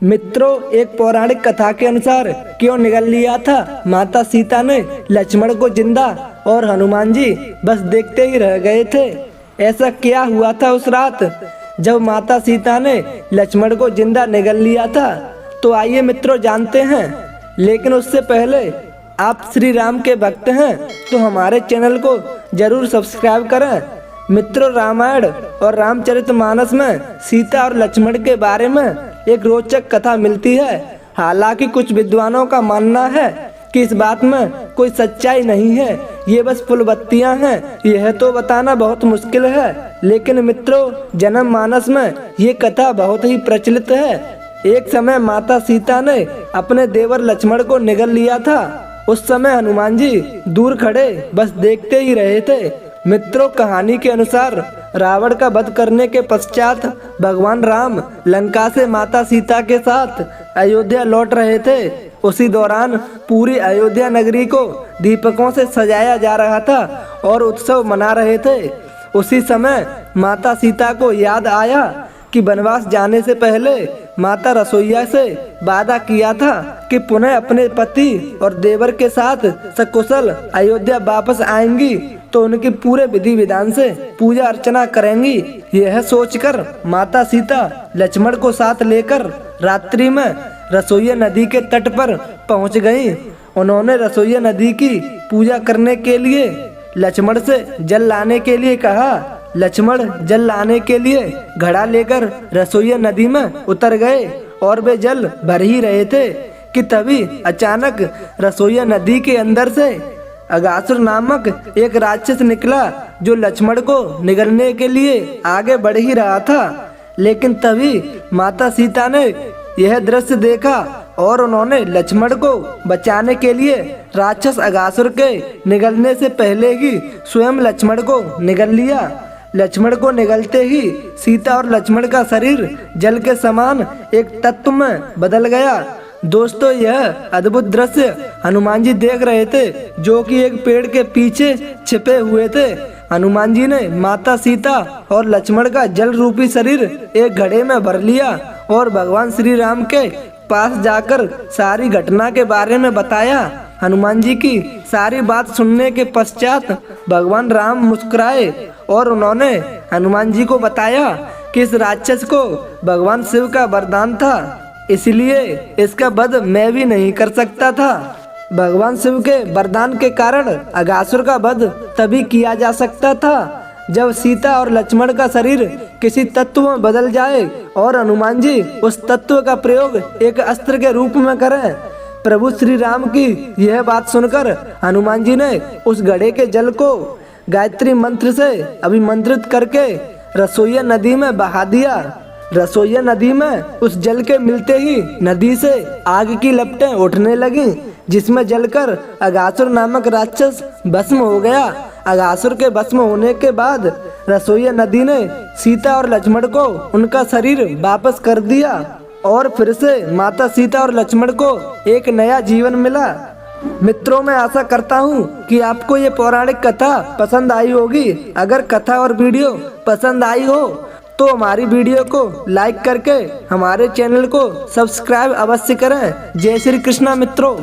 मित्रों, एक पौराणिक कथा के अनुसार क्यों निगल लिया था माता सीता ने लक्ष्मण को जिंदा और हनुमान जी बस देखते ही रह गए थे। ऐसा क्या हुआ था उस रात जब माता सीता ने लक्ष्मण को जिंदा निगल लिया था? तो आइए मित्रों जानते हैं। लेकिन उससे पहले आप श्री राम के भक्त हैं तो हमारे चैनल को जरूर सब्सक्राइब करें। मित्रों, रामायण और रामचरितमानस में सीता और लक्ष्मण के बारे में एक रोचक कथा मिलती है। हालांकि कुछ विद्वानों का मानना है कि इस बात में कोई सच्चाई नहीं है, ये बस फुलबत्तियां हैं। यह तो बताना बहुत मुश्किल है, लेकिन मित्रों जनमानस में ये कथा बहुत ही प्रचलित है। एक समय माता सीता ने अपने देवर लक्ष्मण को निगल लिया था। उस समय हनुमान जी दूर खड़े बस देखते ही रहे थे। मित्रों, कहानी के अनुसार रावण का वध करने के पश्चात भगवान राम लंका से माता सीता के साथ अयोध्या लौट रहे थे। उसी दौरान पूरी अयोध्या नगरी को दीपकों से सजाया जा रहा था और उत्सव मना रहे थे। उसी समय माता सीता को याद आया कि वनवास जाने से पहले माता रसोइया से वादा किया था कि पुनः अपने पति और देवर के साथ सकुशल अयोध्या वापस आएंगी तो उनकी पूरे विधि विधान से पूजा अर्चना करेंगी। यह सोचकर माता सीता लक्ष्मण को साथ लेकर रात्रि में रसोइया नदी के तट पर पहुंच गईं। उन्होंने रसोइया नदी की पूजा करने के लिए लक्ष्मण से जल लाने के लिए कहा। लक्ष्मण जल लाने के लिए घड़ा लेकर रसोइया नदी में उतर गए और वे जल भर ही रहे थे कि तभी अचानक रसोइया नदी के अंदर से अगासुर नामक एक राक्षस निकला जो लक्ष्मण को निगलने के लिए आगे बढ़ ही रहा था। लेकिन तभी माता सीता ने यह दृश्य देखा और उन्होंने लक्ष्मण को बचाने के लिए राक्षस अगासुर के निगलने से पहले ही स्वयं लक्ष्मण को निगल लिया। लक्ष्मण को निगलते ही सीता और लक्ष्मण का शरीर जल के समान एक तत्व में बदल गया। दोस्तों, यह अद्भुत दृश्य हनुमान जी देख रहे थे जो कि एक पेड़ के पीछे छिपे हुए थे। हनुमान जी ने माता सीता और लक्ष्मण का जल रूपी शरीर एक घड़े में भर लिया और भगवान श्री राम के पास जाकर सारी घटना के बारे में बताया। हनुमान जी की सारी बात सुनने के पश्चात भगवान राम मुस्कुराए और उन्होंने हनुमान जी को बताया कि इस राक्षस को भगवान शिव का वरदान था, इसलिए इसका वध मैं भी नहीं कर सकता था। भगवान शिव के वरदान के कारण अगासुर का वध तभी किया जा सकता था जब सीता और लक्ष्मण का शरीर किसी तत्व में बदल जाए और हनुमान जी उस तत्व का प्रयोग एक अस्त्र के रूप में करें। प्रभु श्री राम की यह बात सुनकर हनुमान जी ने उस घड़े के जल को गायत्री मंत्र से अभिमंत्रित करके रसोइया नदी में बहा दिया। रसोइया नदी में उस जल के मिलते ही नदी से आग की लपटें उठने लगीं, जिसमें जलकर अगासुर नामक राक्षस भस्म हो गया। अगासुर के भस्म होने के बाद रसोइया नदी ने सीता और लक्ष्मण को उनका शरीर वापस कर दिया और फिर से माता सीता और लक्ष्मण को एक नया जीवन मिला। मित्रों, मैं आशा करता हूँ कि आपको ये पौराणिक कथा पसंद आई होगी। अगर कथा और वीडियो पसंद आई हो तो हमारी वीडियो को लाइक करके हमारे चैनल को सब्सक्राइब अवश्य करें। जय श्री कृष्णा मित्रों।